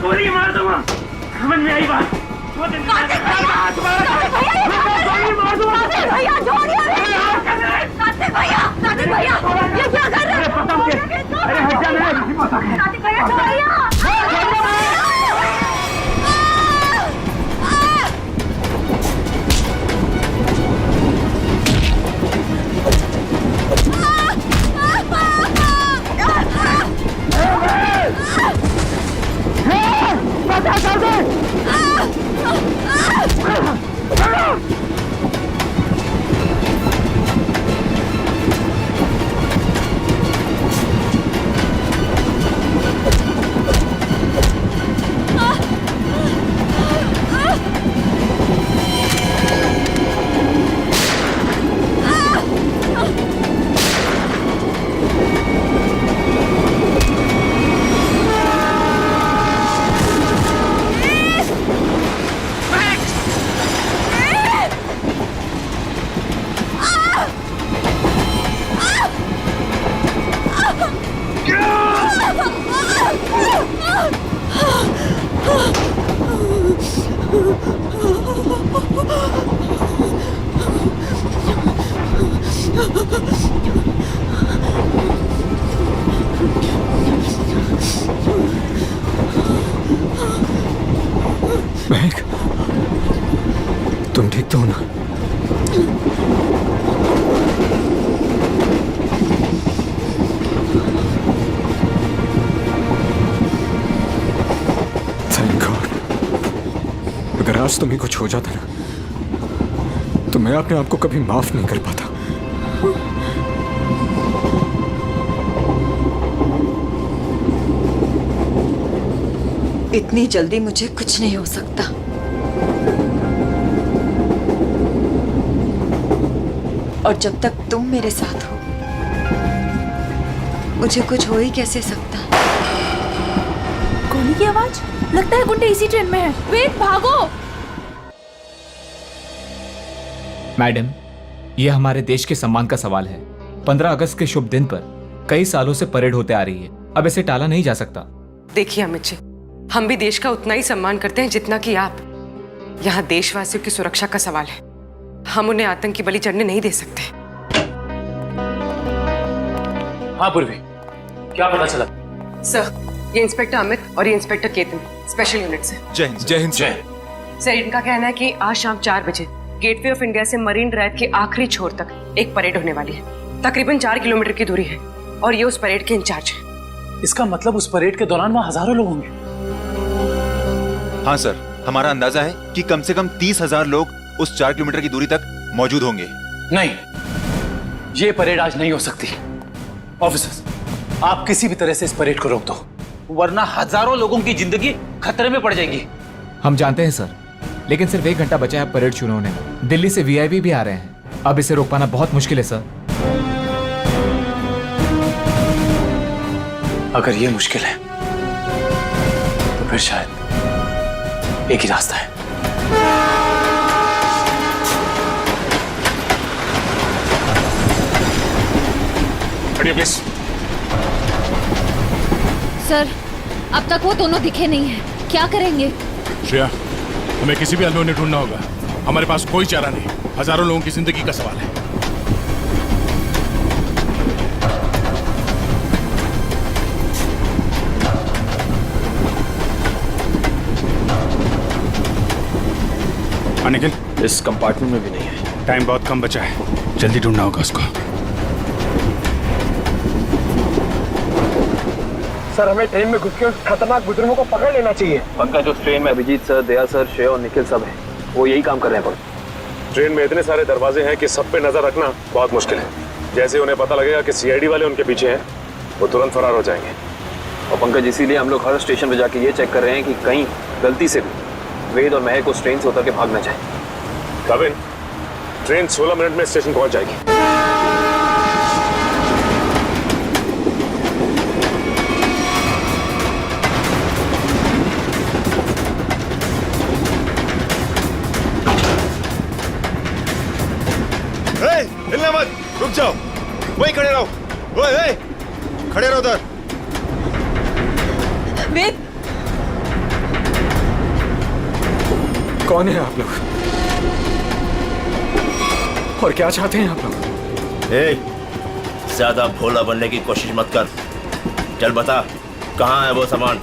गोली मार दूंगा। समझ में आई बात? कार्तिक भैया, ये क्या कर रहे हैं? अरे हट जा, मेरा नहीं पता है। कार्तिक भैया छोड़िए। महक, तुम ठीक तो हो ना? Thank God. अगर आज तुम्हें कुछ हो जाता ना, तो मैं अपने आप को कभी माफ नहीं कर पाता। इतनी जल्दी मुझे कुछ नहीं हो सकता। और जब तक तुम मेरे साथ हो, मुझे कुछ हो ही कैसे सकता। गोली की आवाज, लगता है गुंडे इसी ट्रेन में है। वेद भागो। मैडम, यह हमारे देश के सम्मान का सवाल है। 15 अगस्त के शुभ दिन पर कई सालों से परेड होते आ रही है, अब इसे टाला नहीं जा सकता। देखिए अमित जी, हम भी देश का उतना ही सम्मान करते हैं जितना कि आप। यहाँ देशवासियों की सुरक्षा का सवाल है, हम उन्हें आतंकी बलि चढ़ने नहीं दे सकते। हाँ पूर्वी, क्या पता चला? सर, ये इंस्पेक्टर अमित और ये इंस्पेक्टर केतन, स्पेशल यूनिट से। जय हिंद। जय हिंद। जय। सर, इनका कहना है कि आज शाम 4 बजे गेटवे ऑफ इंडिया से मरीन ड्राइव के आखिरी छोर तक एक परेड होने वाली है। तकरीबन 4 किलोमीटर की दूरी है और ये उस परेड के इंचार्ज है। इसका मतलब उस परेड के दौरान वहाँ हजारों लोग होंगे। हाँ सर, हमारा अंदाजा है कि कम से कम 30,000 लोग उस 4 किलोमीटर की दूरी तक मौजूद होंगे। नहीं, ये परेड आज नहीं हो सकती। ऑफिसर्स, आप किसी भी तरह से इस परेड को रोक दो, वरना हजारों लोगों की जिंदगी खतरे में पड़ जाएगी। हम जानते हैं सर, लेकिन सिर्फ 1 घंटा बचा है परेड शुरू होने में। दिल्ली से वीआईपी भी आ रहे हैं, अब इसे रोक पाना बहुत मुश्किल है सर। अगर ये मुश्किल है तो फिर शायद एक ही रास्ता है। प्लीज। सर, अब तक वो दोनों दिखे नहीं हैं। क्या करेंगे? श्रेया, हमें किसी भी अनहोनी ढूंढना होगा। हमारे पास कोई चारा नहीं, हजारों लोगों की जिंदगी का सवाल है। निखिल, इस कंपार्टमेंट में भी नहीं है। टाइम बहुत कम बचा है, जल्दी ढूंढना होगा उसको। सर, हमें ट्रेन में घुस के उस खतरनाक बुजुर्गों को पकड़ लेना चाहिए। पंकज, उस ट्रेन में अभिजीत सर, दया सर, श्रेय और निखिल सब हैं। वो यही काम कर रहे हैं। ट्रेन में इतने सारे दरवाजे हैं कि सब पे नजर रखना बहुत मुश्किल है। जैसे उन्हें पता लगेगा कि सीआईडी वाले उनके पीछे हैं, वो तुरंत फरार हो जाएंगे। और पंकज, इसीलिए हम लोग हर स्टेशन पे जाके ये चेक कर रहे हैं कि कहीं गलती से भी वेद और महक उस ट्रेन से उतर के भाग ना जाए। कविन, ट्रेन 16 मिनट में स्टेशन पहुंच जाएगी। हिलना मत, रुक जाओ, वहीं खड़े रहो। ओए, खड़े रहो उधर। वेद, कौन है आप लोग और क्या चाहते हैं आप लोग? ज्यादा भोला बनने की कोशिश मत कर। चल बता, कहाँ है वो सामान?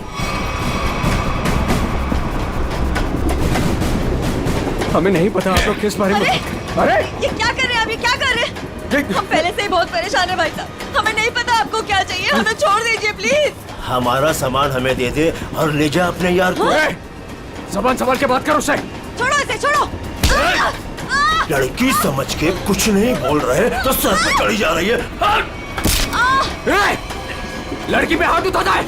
हमें नहीं पता आप लोग किस बारे में। अरे ये क्या कर रहे हैं? अभी क्या कर रहे हैं? हम पहले से ही बहुत परेशान है भाई साहब। हमें नहीं पता आपको क्या चाहिए, हमें छोड़ दीजिए प्लीज। हमारा सामान हमें दे दे और ले जा अपने यार को। जबान संभाल के बात करो उससे। छोड़ो इसे, छोड़ो। लड़की समझ के कुछ नहीं बोल रहे तो सर पे चढ़ी जा रही है। लड़की पे हाथ उठाता है।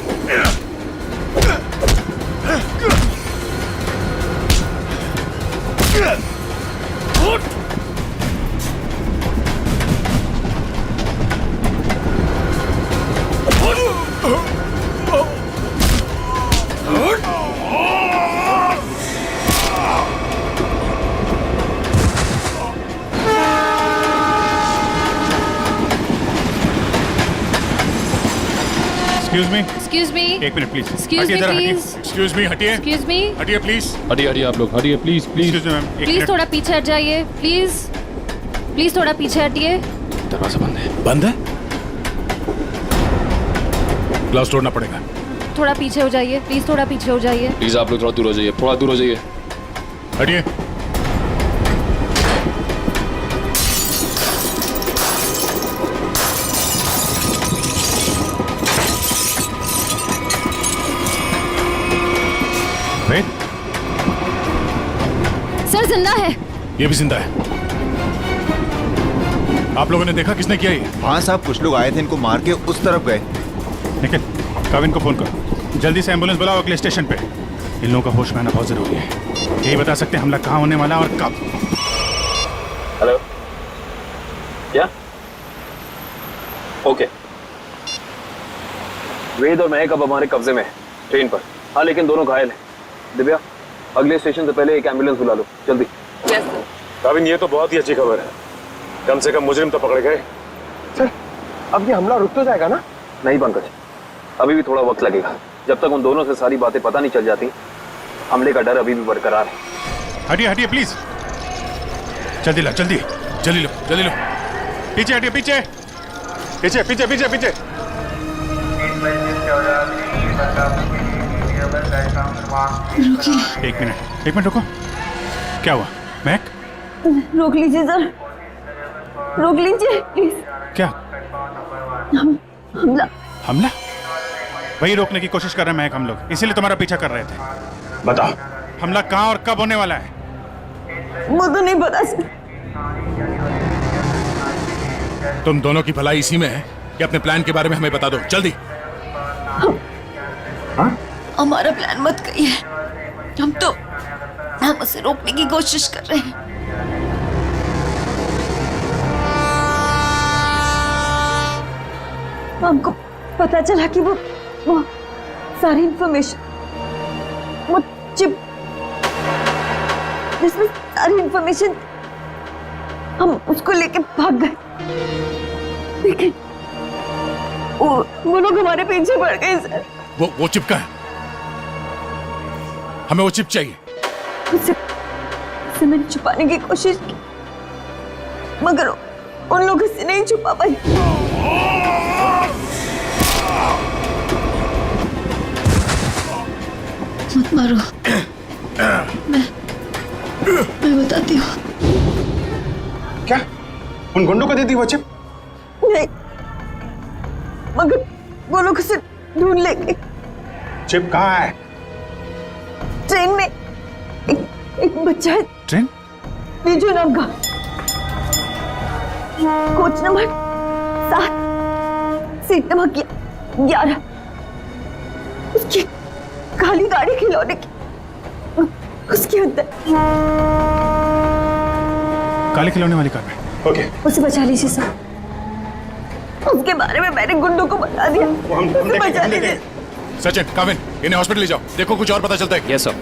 एक्सक्यूज मी, एक minute please. Excuse me, please. Excuse me, हटिए। एक्सक्यूज मी, हटिए प्लीज। हटिए आप लोग, हटिए प्लीज एक्सक्यूज मी मैम, एक प्लीज मिनट। थोड़ा पीछे हट जाइए, प्लीज प्लीज थोड़ा पीछे हटिए। दरवाजा बंद है। बंद है? ग्लास तोड़ना पड़ेगा। थोड़ा पीछे हो जाइए, प्लीज थोड़ा पीछे हो जाइए। प्लीज आप लोग थोड़ा दूर हो जाइए, थोड़ा दूर हो जाइए। हटिए। वेट, सर जिंदा है। ये भी जिंदा है। आप लोगों ने देखा किसने किया ये? हाँ साहब, कुछ लोग आए थे, इनको मार के उस तरफ गए। निखिल, काविन को फोन करो, जल्दी से एम्बुलेंस बुलाओ अगले स्टेशन पे। इन लोगों का होश में आना बहुत जरूरी है। यही बता सकते हैं हमला कहाँ होने वाला है और कब। हेलो, क्या? ओके। वेद और महक अब हमारे कब्जे में है, ट्रेन पर। हाँ, लेकिन दोनों घायल हैं। दिव्या, अगले स्टेशन से पहले एक एम्बुलेंस बुला लो, जल्दी। काविन, ये तो बहुत ही अच्छी खबर है। कम से कम मुजरिम तो पकड़े गए। सर, अब ये हमला रुक तो जाएगा ना? नहीं पंकज, अभी भी थोड़ा वक्त लगेगा। जब तक उन दोनों से सारी बातें पता नहीं चल जाती, हमले का डर अभी भी बरकरार है। हटिए हटिए प्लीज। जल्दी लो, जल्दी जल्दी लो, जल्दी लो। पीछे हटिए, पीछे पीछे पीछे पीछे पीछे। एक मिनट रुको। क्या हुआ महक? रोक लीजिए सर, रोक लीजिए प्लीज। क्या हमला हमला? वही रोकने की कोशिश कर रहे हैं महक हम लोग, इसीलिए तुम्हारा पीछा कर रहे थे। बताओ, हमला कहाँ और कब होने वाला है? वो तो नहीं पता सर। तुम दोनों की भलाई इसी में है कि अपने प्लान के बारे में हमें बता दो, जल्दी। हमारा प्लान मत कहिए, हम उसे रोकने की कोशिश कर रहे हैं। हमको पता चला कि वो सारी इंफॉर्मेशन, वो चिप जिसमें सारी इंफॉर्मेशन, हम उसको लेके भाग गए। लेकिन वो लोग हमारे पीछे पड़ गए सर। वो चिप का है, हमें वो चिप चाहिए। उसे मैंने छुपाने की कोशिश की, मगर उन लोगों से नहीं छुपा पाई। मत मारो, मैं बताती हूँ। क्या उन गुंडों को देती वो चिप? नहीं, मगर वो लोग उसे ढूंढ लेंगे। चिप कहाँ है? ट्रेन में एक बच्चा है। ट्रेन? लीजो नाम का, कोच नंबर 7, सीट नंबर 11। उसकी काली गाड़ी खिलौने की, उसके अंदर। काली खिलौने वाली कार में। ओके, उसे बचा लीजिए सर। उसके बारे में मैंने गुंडों को बता दिया। उसे बचा लीजिए। सचिन, काविन, इन्हें हॉस्पिटल ले जाओ, देखो कुछ और पता चलता है। Yes sir.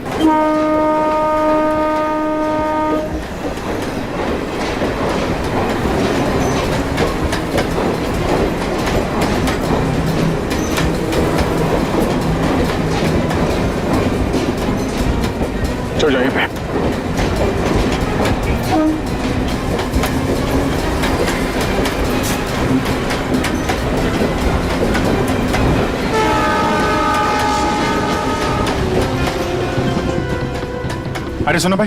चल जाइए पे। अरे सुनो भाई,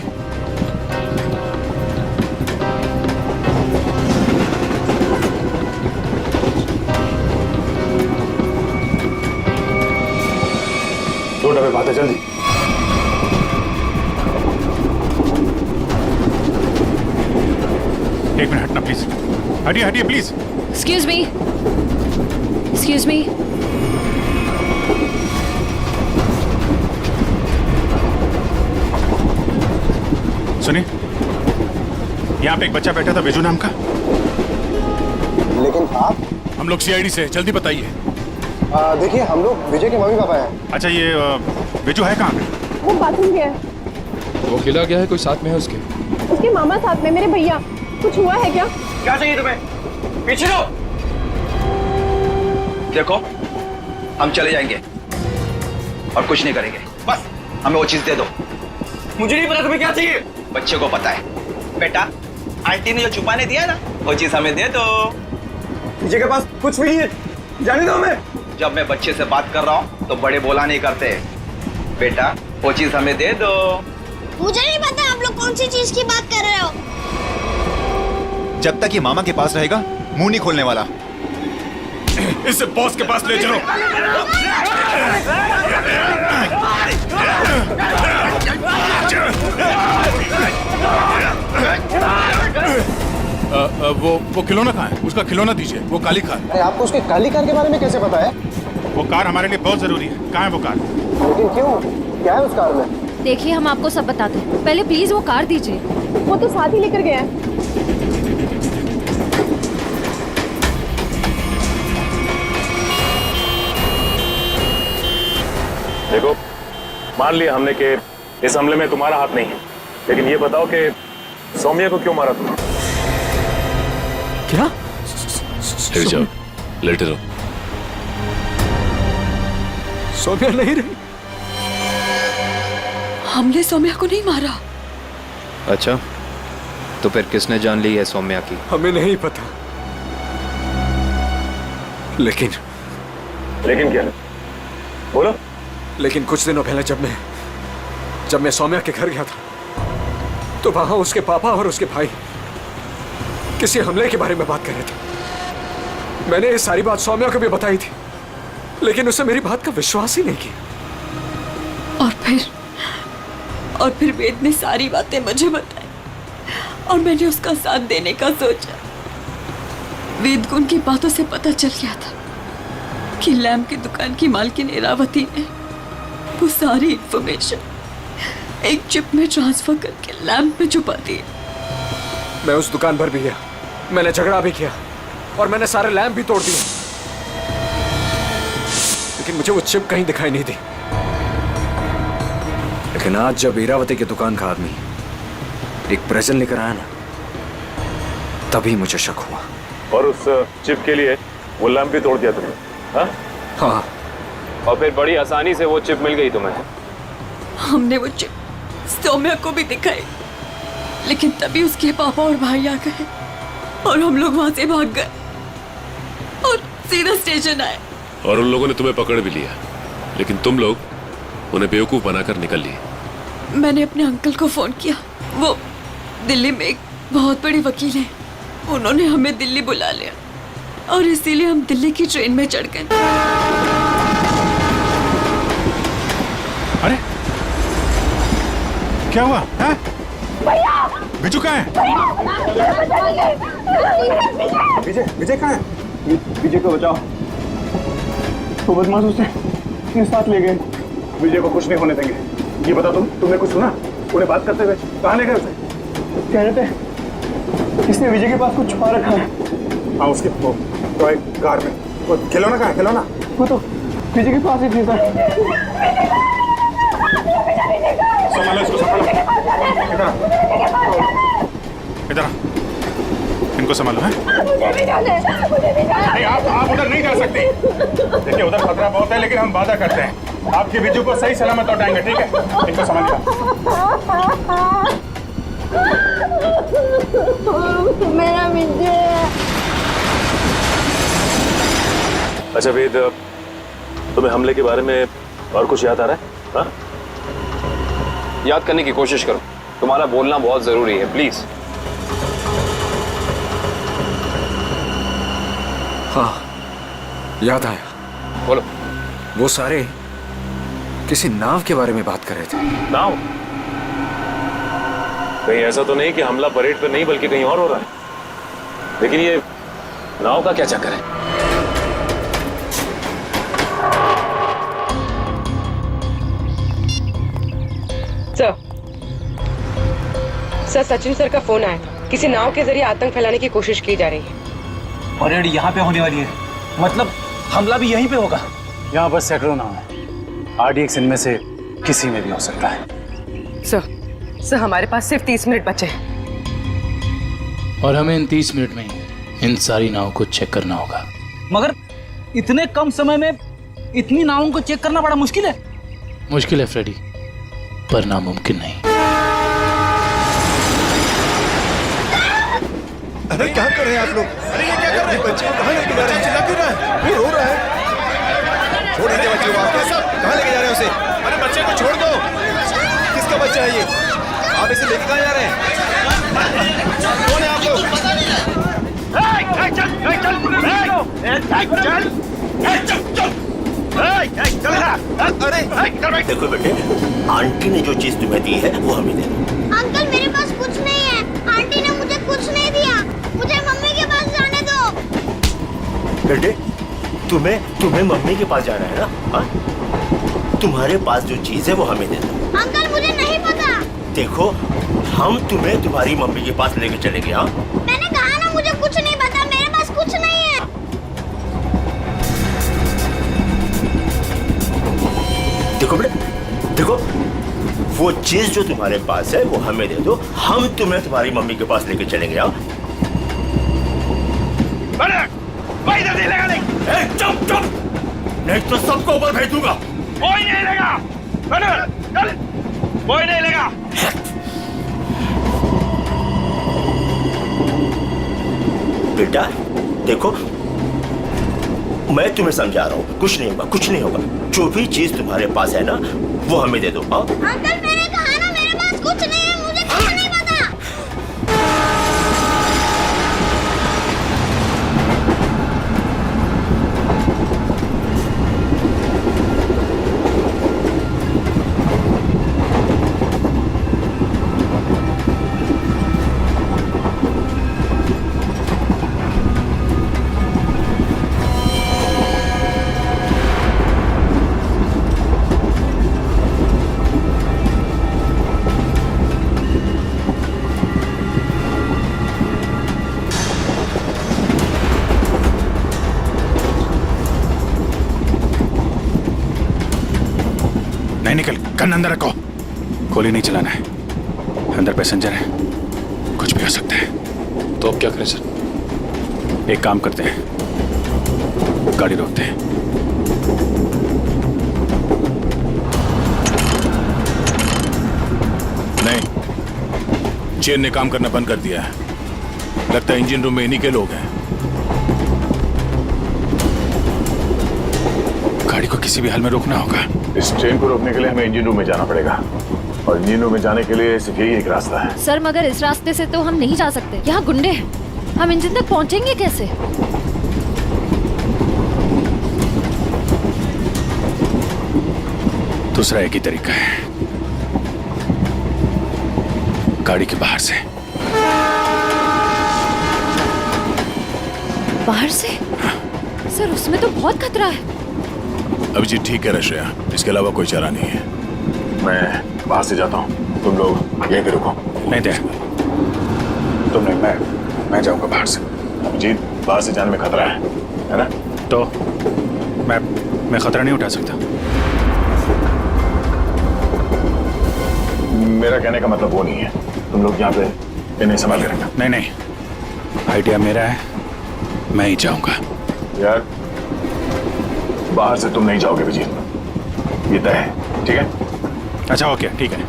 दो डब्बे बातें जल्दी। एक मिनट हटना प्लीज। हटिए हटिए please. Excuse me, excuse me. सुनिए, यहाँ पे एक बच्चा बैठा था विजू नाम का। लेकिन आप? हम लोग सीआईडी से, जल्दी बताइए। देखिए, हम लोग विजय के मम्मी पापा हैं। अच्छा, ये विजू है कहाँ पे? वो बाथरूम गया। वो खिला गया है, कोई साथ में है उसके? उसके मामा साथ में, मेरे भैया। कुछ हुआ है क्या? क्या चाहिए तुम्हें? पीछे लो। देखो, हम चले जाएंगे और कुछ नहीं करेंगे, बस हमें वो चीज दे दो। मुझे नहीं पता तुम्हें क्या चाहिए। बच्चे को पता है। बेटा, आंटी ने जो छुपाने दिया ना, वो चीज हमें दे दो। विजय के पास कुछ भी नहीं है, जाने दो हमें। जब मैं बच्चे से बात कर रहा हूँ तो बड़े बोला नहीं करते। बेटा, वो चीज हमें दे दो। मुझे नहीं पता आप लोग कौन सी चीज की बात कर रहे हो। जब तक ये मामा के पास रहेगा, मुंह नहीं खोलने वाला। इसे बॉस के पास ले चलो। वो खिलौना कहाँ है? उसका खिलौना दीजिए, वो काली कार। अरे आपको उसके काली कार के बारे में कैसे पता है? वो कार हमारे लिए बहुत जरूरी है। कहाँ है वो कार? लेकिन क्यों? क्या है उस कार में? देखिए, हम आपको सब बताते हैं, पहले प्लीज वो कार दीजिए। वो तो साथ ही लेकर गया है। देखो, मान लिया हमने कि इस हमले में तुम्हारा हाथ नहीं है, लेकिन ये बताओ कि सौम्या को क्यों मारा तुमने? क्या? लेट जाओ, लेटे रहो। सौम्या नहीं रही। हमने सौम्या को नहीं मारा। अच्छा, तो फिर किसने जान ली है सौम्या की? हमें नहीं पता, लेकिन क्या है? बोलो। लेकिन कुछ दिनों पहले जब मैं सौम्या के घर गया था, तो वहां उसके पापा और उसके भाई किसी हमले के बारे में बात कर रहे थे। मैंने ये सारी बात सौम्या को भी बताई थी, लेकिन उसे मेरी बात का विश्वास ही नहीं किया। और फिर वेद ने सारी बातें मुझे बताई और मैंने उसका साथ देने का सोचा। वेद को उनकी बातों से पता चल गया था कि लैम्प की दुकान की मालकिन इरावती ने वो सारी इंफॉर्मेशन एक चिप में ट्रांसफर करके लैम्प में छुपा दी। मैं उस दुकान पर भी गया, मैंने झगड़ा भी किया और मैंने सारे लैम्प भी तोड़ दिए, लेकिन मुझे वो चिप कहीं दिखाई नहीं दी। लेकिन आज जब इरावती की दुकान का आदमी एक प्रेजेंट लेकर आया ना, तभी मुझे शक हुआ। और उस चिप के लिए वो लैम्प भी तोड़ दिया तुमने? हाँ? हाँ। और फिर बड़ी आसानी से वो चिप मिल गई तुम्हें? हमने वो चिप सौम्या को भी दिखाई, लेकिन तभी उसके पापा और भाई आ गए और हम लोग वहां से भाग गए और सीधा स्टेशन आए। और उन लोगों ने तुम्हें पकड़ भी लिया, लेकिन तुम लोग उन्हें बेवकूफ बनाकर निकल लिए। मैंने अपने अंकल को फोन किया, वो दिल्ली में एक बहुत बड़े वकील हैं, उन्होंने हमें दिल्ली बुला लिया और इसीलिए हम दिल्ली की ट्रेन में चढ़ गए। अरे क्या हुआ है? बिजू कहाँ है? विजय कहाँ है? विजय को बचाओ। तो बदमाश उसे अपने साथ ले गए। विजय को कुछ नहीं होने देंगे। ये बता, तुमने कुछ सुना उन्हें बात करते हुए? कहाँ ले गए उसे? कह रहे थे किसने विजय के पास कुछ छुपा रखा है। हाँ, उसके तो एक कार में। वो खिलौना कहाँ है? खिलौना वो तो विजय के पास ही थी सर। संभालो इसको, संभालो। इधर इनको संभालो। है नहीं, आप उधर नहीं जा सकते। देखिए, उधर खतरा बहुत है, लेकिन हम वादा करते हैं आपके बिजू को सही सलामत लौटाएंगे। ठीक है, इनको संभालिए। मेरा विजय। अच्छा वेद, तुम्हें हमले के बारे में और कुछ याद आ रहा है? हाँ? याद करने की कोशिश करो, तुम्हारा बोलना बहुत जरूरी है, प्लीज। हाँ, याद आया। बोलो। वो सारे किसी नाव के बारे में बात कर रहे थे। नाव? कहीं ऐसा तो नहीं कि हमला परेड पे नहीं बल्कि कहीं और हो रहा है? लेकिन ये नाव का क्या चक्कर है? सर, सचिन सर का फोन आया। किसी नाव के जरिए आतंक फैलाने की कोशिश की जा रही है। परेड यहाँ पे होने वाली है, मतलब हमला भी यहीं पे होगा। यहाँ बस सैकड़ों नाव है, RDX इनमें से किसी में भी हो सकता है। सर हमारे पास सिर्फ 30 मिनट बचे हैं और हमें इन 30 मिनट में इन सारी नावों को चेक करना होगा। मगर इतने कम समय में इतनी नावों को चेक करना बड़ा मुश्किल है। मुश्किल है फ्रेडी, पर नामुमकिन नहीं। अरे क्या कर रहे हैं आप लोग? अरे ये क्या कर रहे हैं? बच्चे को कहाँ लेके जा रहे हैं? चिल्ला क्यों रहा है? वो रो रहा है। छोड़ दीजिए बच्चे को। आप कहाँ लेके जा रहे हैं उसे? अरे बच्चे को छोड़ दो। किसका बच्चा है ये? आप इसे लेके कहाँ जा रहे हैं? कौन है आप लोग? अरे देखो बेटे, आंटी ने जो चीज तुम्हें दी है वो हमें दे दो। अंकल मेरे पास कुछ नहीं है। आंटी ने मुझे कुछ नहीं दिया। मुझे मम्मी के पास जाने दो। बेटे, तुम्हें मम्मी के पास जाना है ना? हाँ? तुम्हारे पास जो चीज है वो हमें दे दो। अंकल मुझे नहीं पता। देखो, हम तुम्हें तुम्हारी मम्मी के पास लेके चलेंगे। हाँ? मैंने कहा ना मुझे कुछ नहीं पता। मेरे पास कुछ नहीं है। देखो बेटे, देखो, वो चीज जो तुम्हारे पास है वो हमें दे दो। हम तुम्हें तुम्हारी मम्मी के पास लेके चलेंगे। हाँ? चुप चुप, नहीं तो सबको ऊपर भेज दूंगा। कोई नहीं लेगा। कोई नहीं लेगा। बेटा देखो, मैं तुम्हें समझा रहा हूँ, कुछ नहीं होगा, कुछ नहीं होगा। जो भी चीज तुम्हारे पास है ना वो हमें दे दो। हाँ? अंकल मैंने कहा ना मेरे पास कुछ नहीं है। मुझे कुछ नहीं पता। नहीं, निकल। गन अंदर रखो। गोली नहीं चलाना है। अंदर पैसेंजर है, कुछ भी हो सकता है। तो अब क्या करें सर? एक काम करते हैं, गाड़ी रोकते हैं। नहीं, चेन ने काम करना बंद कर दिया है। लगता है इंजन रूम में इन्हीं के लोग हैं। गाड़ी को किसी भी हाल में रोकना होगा। इस ट्रेन को रोकने के लिए हमें इंजन रूम में जाना पड़ेगा, और इंजन रूम में जाने के लिए सिर्फ यही एक रास्ता है। सर मगर इस रास्ते से तो हम नहीं जा सकते। यहाँ गुंडे हैं, हम इंजन तक पहुँचेंगे कैसे? दूसरा एक ही तरीका है, गाड़ी के बाहर से। बाहर से? सर उसमें तो बहुत खतरा है। अभिजीत ठीक है रश्या, इसके अलावा कोई चारा नहीं है। मैं बाहर से जाता हूँ, तुम लोग यहीं पे रुको। नहीं दे, तुम नहीं, मैं जाऊंगा बाहर से। अभिजीत, बाहर से जाने में खतरा है ना? तो मैं खतरा नहीं उठा सकता। मेरा कहने का मतलब वो नहीं है। तुम लोग यहाँ पे इन्हें संभाल के रखना। नहीं, आइडिया मेरा है, मैं ही जाऊंगा। यार, बाहर से तुम नहीं जाओगे विजीत, ये तय है, ठीक है? अच्छा ओके, ठीक है।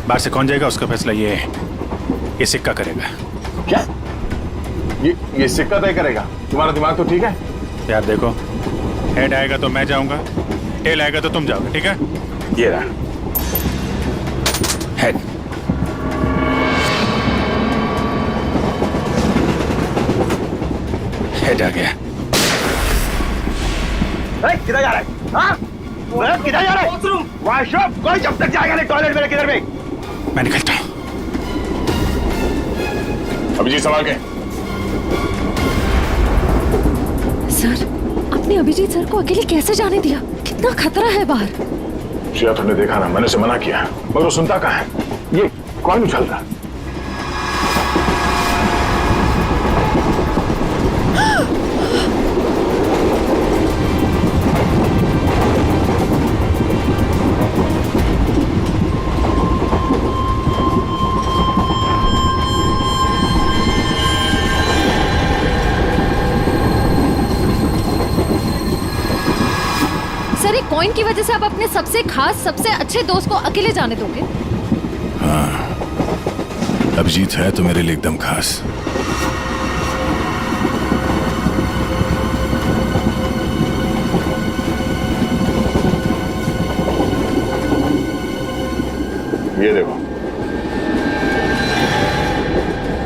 बाहर से कौन जाएगा उसका फैसला ये सिक्का करेगा। क्या? ये सिक्का तय करेगा? तुम्हारा दिमाग तो ठीक है? यार देखो, हेड आएगा तो मैं जाऊंगा, टेल आएगा तो तुम जाओगे, ठीक है? ये रहा। हेड। हेड आ गया। किधर जा रहा है? हाँ? किधर जा रहा है? वॉशरूम? कोई जब तक जाएगा नहीं टॉयलेट में, किधर में? मैं निकलता हूं। अभिजीत संभाल के। सर, आपने अभिजीत सर को अकेले कैसे जाने दिया? कितना खतरा है बाहर। श्रेया, तुमने देखा ना, मैंने उसे मना किया मगर वो सुनता कहाँ है। ये कौन उछल रहा? सर, एक कॉइन की वजह से आप अपने सबसे खास, सबसे अच्छे दोस्त को अकेले जाने दोगे? हाँ, अभिजीत है तो मेरे लिए एकदम खास। ये देखो,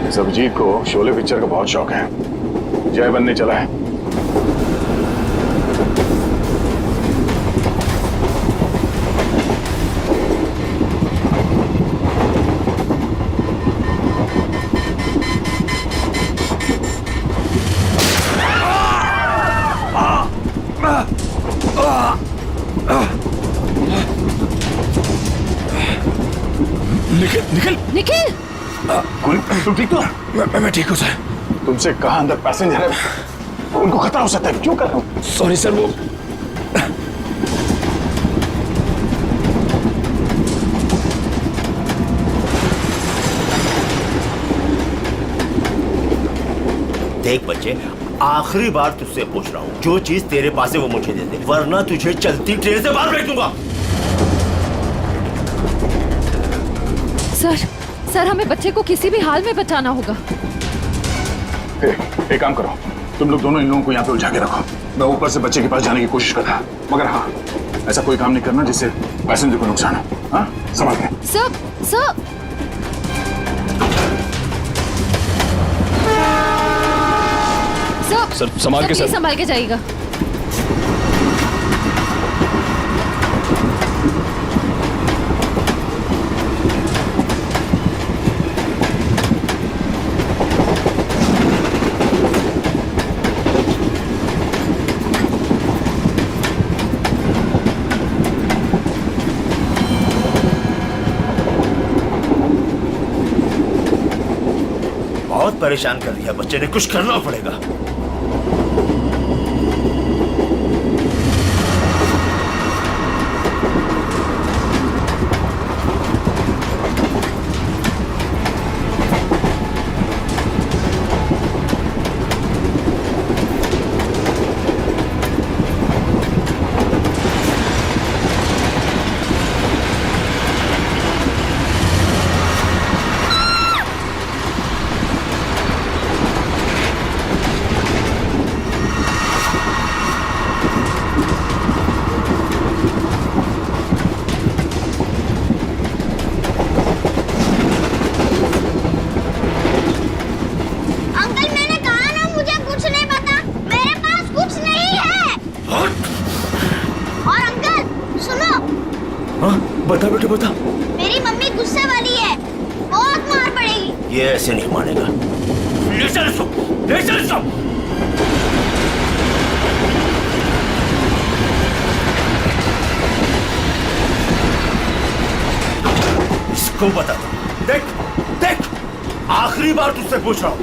इस अभिजीत को शोले पिक्चर का बहुत शौक है। जय बनने चला है। निखिल, निखिल! तुम ठीक तो? मैं ठीक हूँ सर। तुमसे कहा अंदर पैसेंजर है, उनको खतरा हो सकता है। क्यों कर रहे हो? सॉरी सर, वो देख बच्चे, आखिरी बार तुझसे पूछ रहा हूँ, जो चीज तेरे पास है वो मुझे दे दे, वरना तुझे चलती ट्रेन से बाहर फेंक दूंगा। सर, हमें बच्चे को किसी भी हाल में बचाना होगा। एक काम करो, तुम लोग दोनों इन लोगों को यहाँ पे उलझा के रखो। मैं ऊपर से बच्चे के पास जाने की कोशिश कर रहा, मगर हाँ, ऐसा कोई काम नहीं करना जिससे पैसेंजर को नुकसान हो। हाँ, संभाल के। सर, संभाल के। सर, संभाल के जाइएगा। बहुत परेशान कर दिया बच्चे ने, कुछ करना पड़ेगा। बता बेटे बता। मेरी मम्मी गुस्से वाली है, बहुत मार पड़ेगी। ये ऐसे नहीं मानेगा। ले चल इसको, ले चल इसको। इसको बता, देख देख, आखिरी बार तुझसे पूछ रहा हूँ,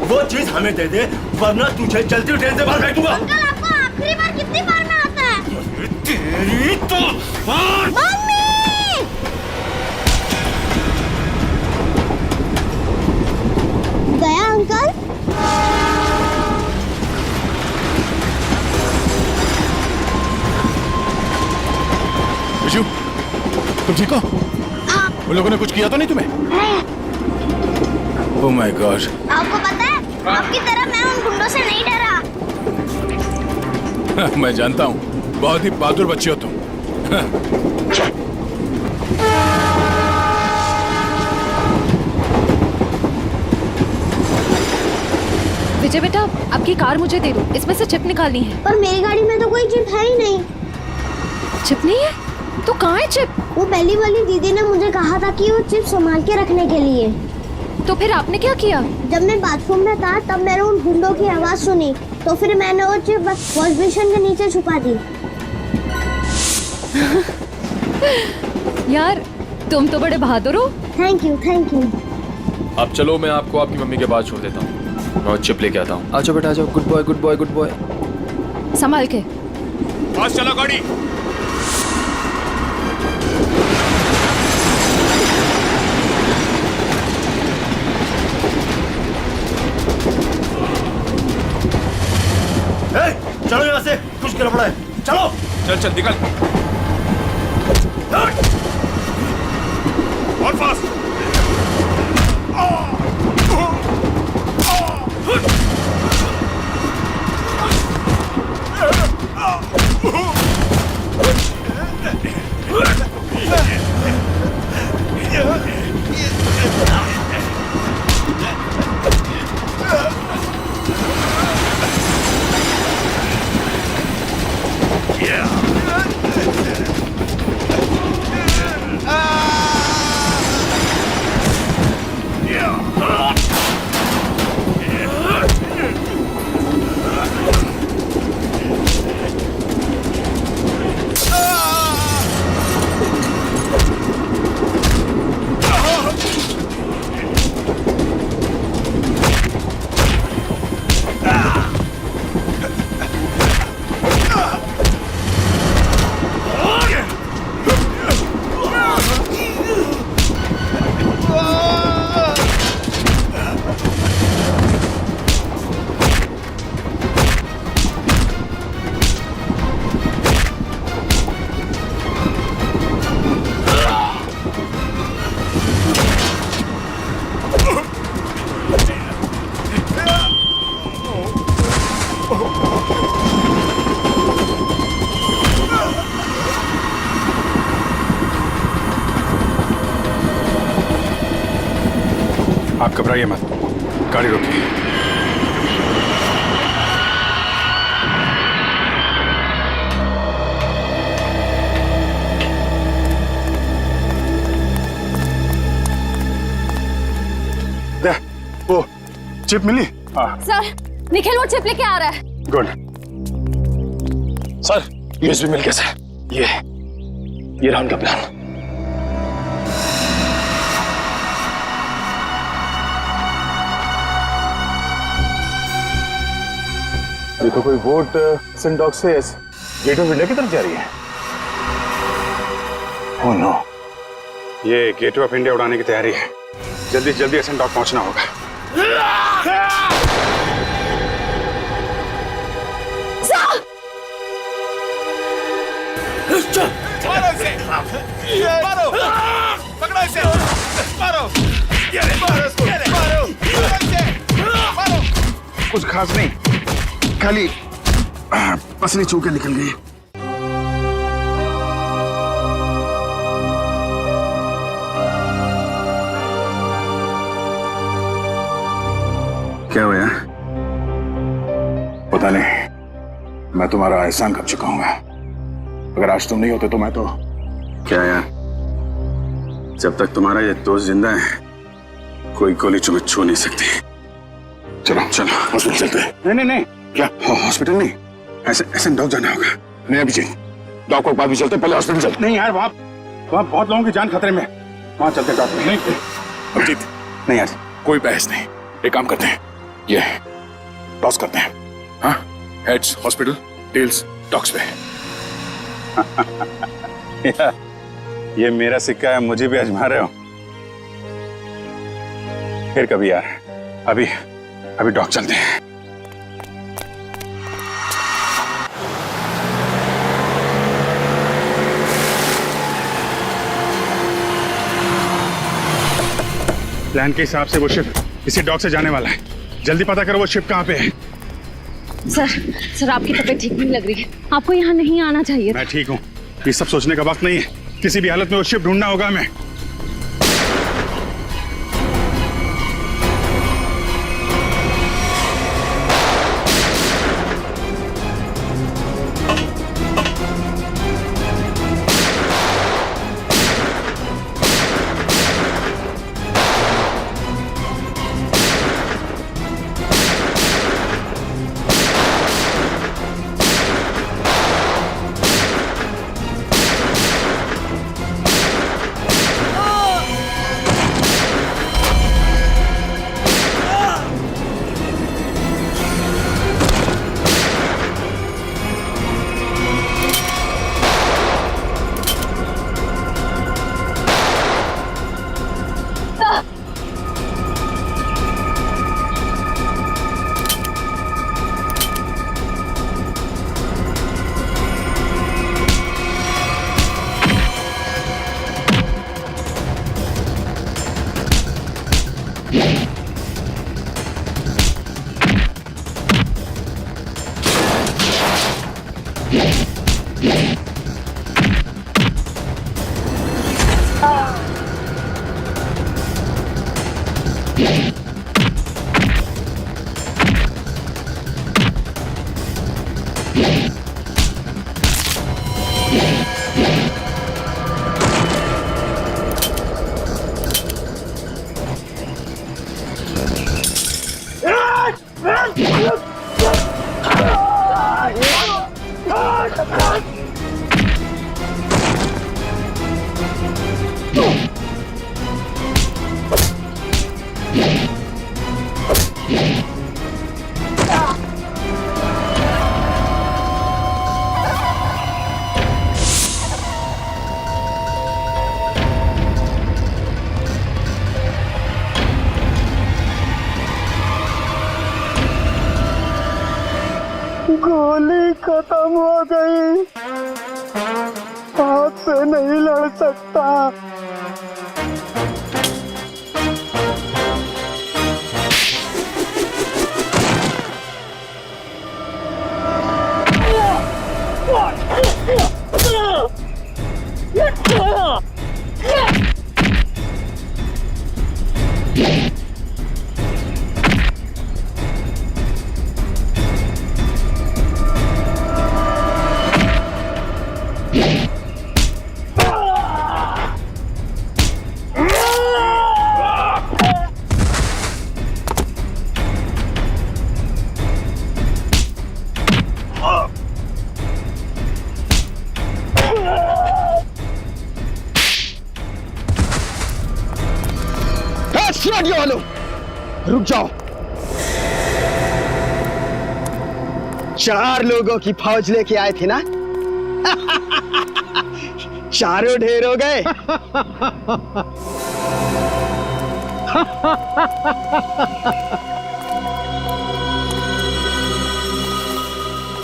वो चीज हमें दे दे, वरना तुझे चलती ट्रेन से बाहर फेंक दूंगा। अंकल, आपको आखिरी बार कितनी बार में आता है? तेरी तो मम्मी! गया अंकल? विशु, तुम ठीक हो? उन लोगों ने कुछ किया तो नहीं तुम्हें? Oh my God. आपको पता है, आपकी तरह मैं उन गुंडों से नहीं डरा। मैं जानता हूँ, बहुत ही बहादुर बच्चे हो तुम। विजय बेटा, आपकी कार मुझे दे दो, इसमें से चिप निकालनी है। पर मेरी गाड़ी में तो कोई चिप है ही नहीं। चिप नहीं है? तो कहाँ है चिप? वो पहली वाली दीदी ने मुझे कहा था कि वो चिप संभाल के रखने के लिए। तो फिर आपने क्या किया? जब मैं बाथरूम में था तब मैंने उन गुंडों की आवाज सुनी, तो फिर मैंने वो चिप वॉश बेसिन के नीचे छुपा दी। यार तुम तो बड़े बहादुर हो। Thank you, thank you. अब चलो, मैं आपको आपकी मम्मी के पास छोड़ देता हूँ, मैं चिप लेके आता हूँ। आ जाओ बेटा, आ जाओ। Good boy, good boy, good boy. संभाल के। पास चला गाड़ी। चलो यहाँ से, कुछ गड़बड़ है। चलो चल चल निकल। और फास्ट। आप घबराइए मत, गाड़ी रोकिए। वो चिप मिली? सर, निखिल वो चिप लेके आ रहा है। गुड। सर, यूएसबी मिल गया सर। ये रहा उनका प्लान। ये तो कोई बोट सिंडॉक से गेट ऑफ इंडिया की तरफ जा रही है। ओह नो, ये गेट ऑफ इंडिया उड़ाने की तैयारी है। जल्दी जल्दी एसेंडॉक पहुंचना होगा। मारो इसे! मारो! पकड़ो इसे! मारो! मारो इसको! मारो! मारो! कुछ खास नहीं, खाली पसली छू के निकल गई। क्या हुआ यार? पता नहीं, मैं तुम्हारा एहसान कर चुका हूँ। अगर आज तुम नहीं होते तो मैं तो क्या यार, जब तक तुम्हारा ये दोस्त जिंदा है कोई गोली तुम्हें छू नहीं सकती। चलो चलो हॉस्पिटल चलते हैं। नहीं नहीं नहीं, क्या हॉस्पिटल नहीं, ऐसे डॉग जाना होगा। नहीं अभिजीत, डॉग को बाद में चलते, पहले हॉस्पिटल चलते। नहीं यार, वहाँ बहुत लोगों की जान खतरे में, वहाँ चलते डॉक्टर। नहीं अभिजीत, नहीं यार, कोई बहस नहीं। एक काम करते हैं, ये टॉस करते हैं। हाँ, हेड्स हॉस्पिटल, टेल्स डॉग्स पे। ये मेरा सिक्का है, मुझे भी आजमा रहे हो? फिर कभी यार, अभी डॉग चलते हैं। प्लान के हिसाब से वो शिप इसी डॉग से जाने वाला है। जल्दी पता करो वो शिप कहाँ पे है। सर आपकी तबीयत ठीक नहीं लग रही है, आपको यहाँ नहीं आना चाहिए। मैं ठीक हूँ, ये सब सोचने का वक्त नहीं है। किसी भी हालत में वो शिप ढूंढना होगा हमें। खत्म हो गई। आपसे नहीं लड़ सकता। रुक जाओ। 4 लोगों की फौज लेके आए थे ना? चारों ढेर हो गए।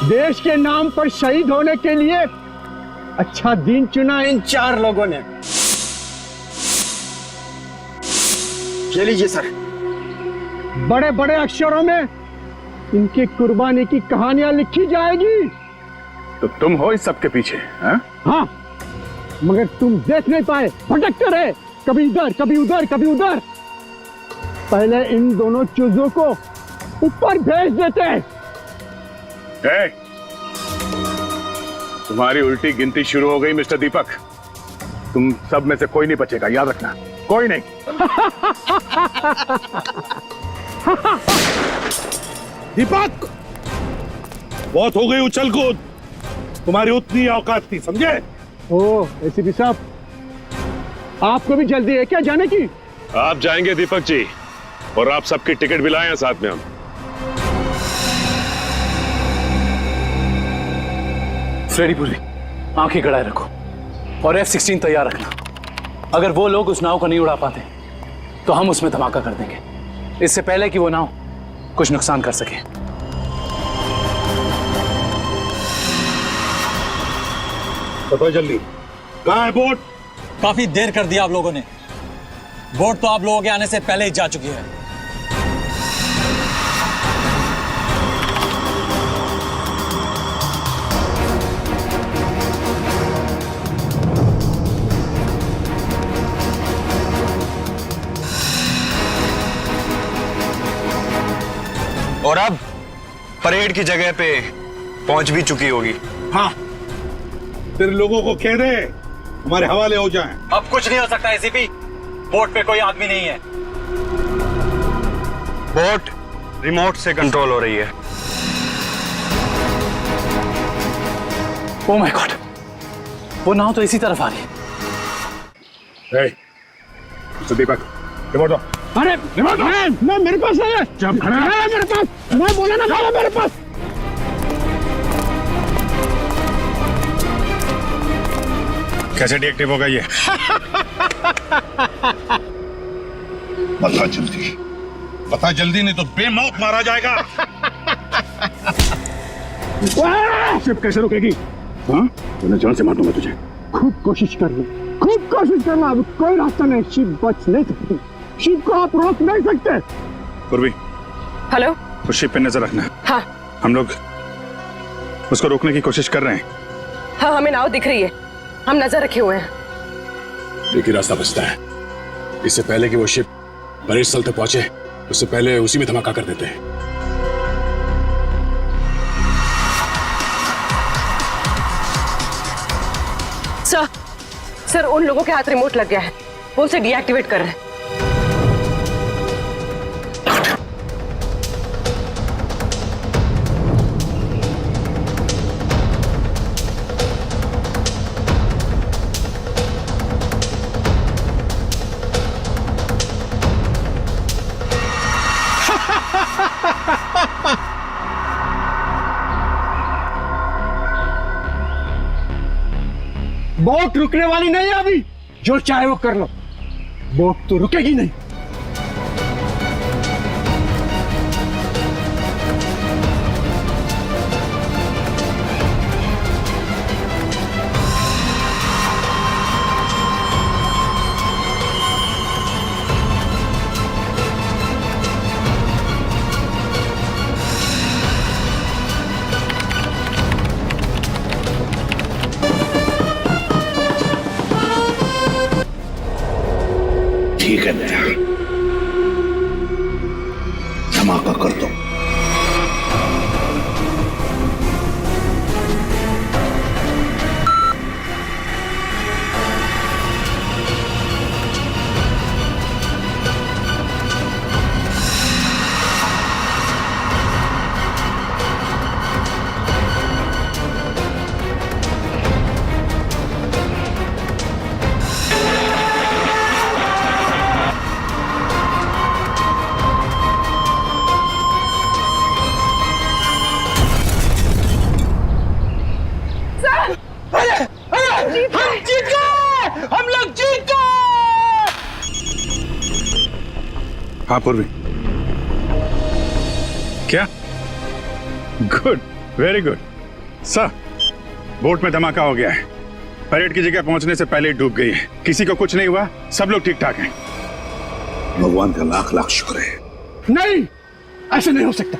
देश के नाम पर शहीद होने के लिए अच्छा दिन चुना इन 4 लोगों ने। ये लीजिए सर। बड़े बड़े अक्षरों में इनकी कुर्बानी की कहानियां लिखी जाएगी। तो तुम हो इस सब के पीछे? हाँ, मगर तुम देख नहीं पाए, भटकते रहे, कभी इधर कभी उधर कभी उधर। पहले इन दोनों चूजों को ऊपर भेज देते। तुम्हारी उल्टी गिनती शुरू हो गई मिस्टर दीपक। तुम सब में से कोई नहीं बचेगा, याद रखना, कोई नहीं। दीपक, बहुत हो गई उछल कूद। तुम्हारी उतनी औकात थी, समझे? ओ एसीपी साहब, आपको भी जल्दी है क्या जाने की? आप जाएंगे दीपक जी, और आप सबकी टिकट भी लाए हैं साथ में हम। फ्रेडी पूरी आंखें गड़ाए रखो और F-16 तैयार रखना। अगर वो लोग उस नाव को नहीं उड़ा पाते तो हम उसमें धमाका कर देंगे, इससे पहले कि वो नाव कुछ नुकसान कर सके। बताओ जल्दी, कहाँ है बोट? काफी देर कर दिया आप लोगों ने। बोट तो आप लोगों के आने से पहले ही जा चुकी है। और अब परेड की जगह पे पहुंच भी चुकी होगी। हाँ, तेरे लोगों को कह दे हमारे हवाले हो जाएं। अब कुछ नहीं हो सकता एसीपी, बोट पे कोई आदमी नहीं है। बोट रिमोट से कंट्रोल हो रही है। ओह माय गॉड, वो नाव तो इसी तरफ आ रही है। मिस्टर दीपक, रिमोट दो। अरे रिमोट मैं मेरे पास है। जब खड़ा है मेरे पास, मैं बोला ना था मेरे पास। कैसे डीएक्टिव होगा ये? बता जल्दी नहीं तो बेमौत मारा जाएगा। शिप कैसे रुकेगी? हाँ, तो जान से मार दूंगा तुझे। खूब कोशिश कर लो, खूब कोशिश करना। अब कोई रास्ता नहीं, शिप बच नहीं सकती। शिप को आप रोक नहीं सकते। पूर्वी, हेलो, उस शिप पे नजर रखना। हाँ हम लोग उसको रोकने की कोशिश कर रहे हैं। हाँ, हमें नाव दिख रही है, हम नजर रखे हुए हैं। एक ही रास्ता बचता है, इससे पहले कि वो शिप परेड स्थल तक पहुंचे उससे पहले उसी में धमाका कर देते हैं। सर, उन लोगों के हाथ रिमोट लग गया है, वो उसे डीएक्टिवेट कर रहे हैं। बोट रुकने वाली नहीं है अभी, जो चाहे वो कर लो, बोट तो रुकेगी नहीं। ठीक है बेटा, धमाका कर दो। हाँ पूर्वी, क्या? Good, very good sir. Boat में धमाका हो गया है, परेड की जगह पहुंचने से पहले ही डूब गई है। किसी को कुछ नहीं हुआ, सब लोग ठीक ठाक हैं। भगवान का लाख लाख शुक्र है। नहीं, ऐसा नहीं हो सकता,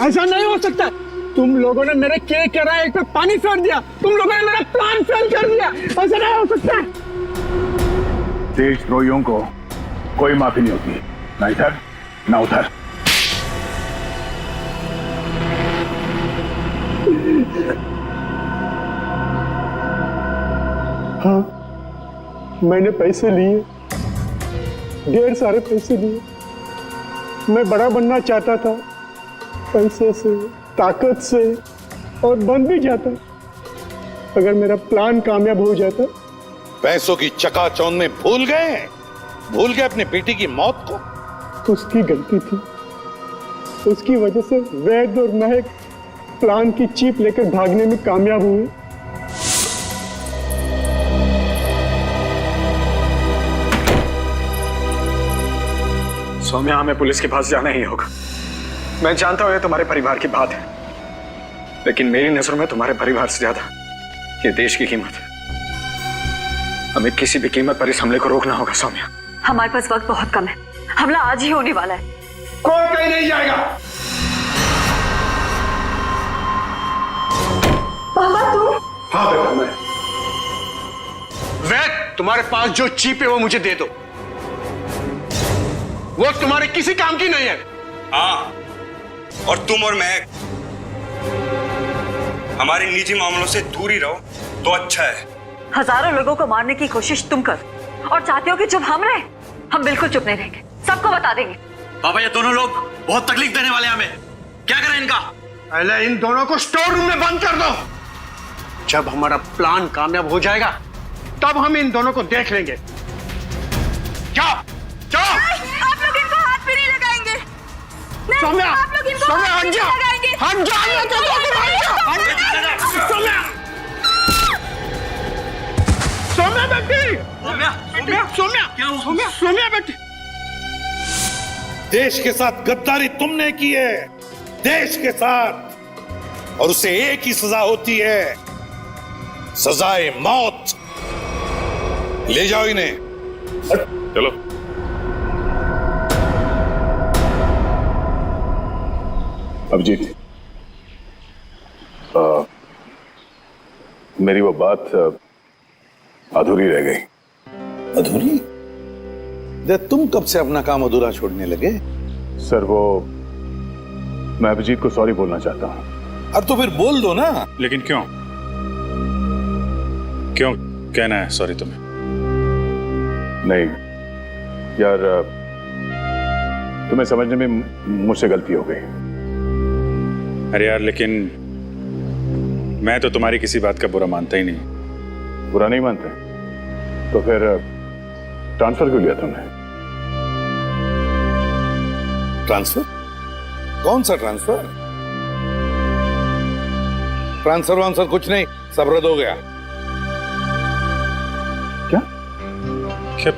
ऐसा नहीं हो सकता। तुम लोगों ने मेरे केक के राय पे पानी फेर दिया, तुम लोगों ने मेरा प्लान फेल कर दिया, ऐसा नहीं हो सकता। देशद्रोहियों को कोई माफी नहीं होती, ना इधर ना उधर। हाँ, मैंने पैसे लिए, ढेर सारे पैसे लिए। मैं बड़ा बनना चाहता था, पैसे से, ताकत से, और बन भी जाता अगर मेरा प्लान कामयाब हो जाता। पैसों की चकाचौंध में भूल गए अपने बेटी की मौत को। उसकी गलती थी, उसकी वजह से वैद और महक प्लान की चीप लेकर भागने में कामयाब हुए। सौम्या, हमें पुलिस के पास जाना ही होगा। मैं जानता हूं ये तुम्हारे परिवार की बात है, लेकिन मेरी नजर में तुम्हारे परिवार से ज्यादा ये देश की कीमत है। हमें किसी भी कीमत पर इस हमले को रोकना होगा सौम्या। हमारे पास वक्त बहुत कम है, हमला आज ही होने वाला है। कोई कहीं नहीं जाएगा। पापा तुम? हाँ बेटा, मैं। वैद, तुम्हारे पास जो चीप है वो मुझे दे दो, वो तुम्हारे किसी काम की नहीं है। हाँ, और तुम और मैं हमारे निजी मामलों से दूर ही रहो तो अच्छा है। हजारों लोगों को मारने की कोशिश तुम कर और चाहते हो कि चुप हम रहे? हम बिल्कुल चुप नहीं रहेंगे, सबको बता देंगे। पापा, ये दोनों लोग बहुत तकलीफ देने वाले हैं हमें। क्या करें इनका? पहले इन दोनों को स्टोर रूम में बंद कर दो। जब हमारा प्लान कामयाब हो जाएगा तब हम इन दोनों को देख लेंगे। जाओ जाओ। आप लोग इनको हाथ भी नहीं लगाएंगे। सौम्या, आप लोग इनको सौम्या, हाथ भी नहीं लगाएंगे। हम जाएंगे तो सौम्या, सौम्या बेटी, सौम्या, सौम्या, सौम्या, क्या हुआ? सौम्या, सौम्या बेटी। देश के साथ गद्दारी तुमने की है, देश के साथ, और उसे एक ही सजा होती है, सजाए मौत। ले जाओ इन्हें। चलो। अभिजीत, मेरी वो बात अधूरी रह गई। अधूरी? तुम कब से अपना काम अधूरा छोड़ने लगे? सर, वो मैं अभिजीत को सॉरी बोलना चाहता हूं। अब तो फिर बोल दो ना। लेकिन क्यों क्यों कहना है सॉरी तुम्हें? नहीं यार, तुम्हें समझने में मुझसे गलती हो गई। अरे यार, लेकिन मैं तो तुम्हारी किसी बात का बुरा मानता ही नहीं। बुरा नहीं मानते तो फिर ट्रांसफर क्यों लिया तुमने? ट्रांसफर? कौन सा ट्रांसफर? ट्रांसफर वांसफर कुछ नहीं, सब रद्द हो गया। क्या? क्या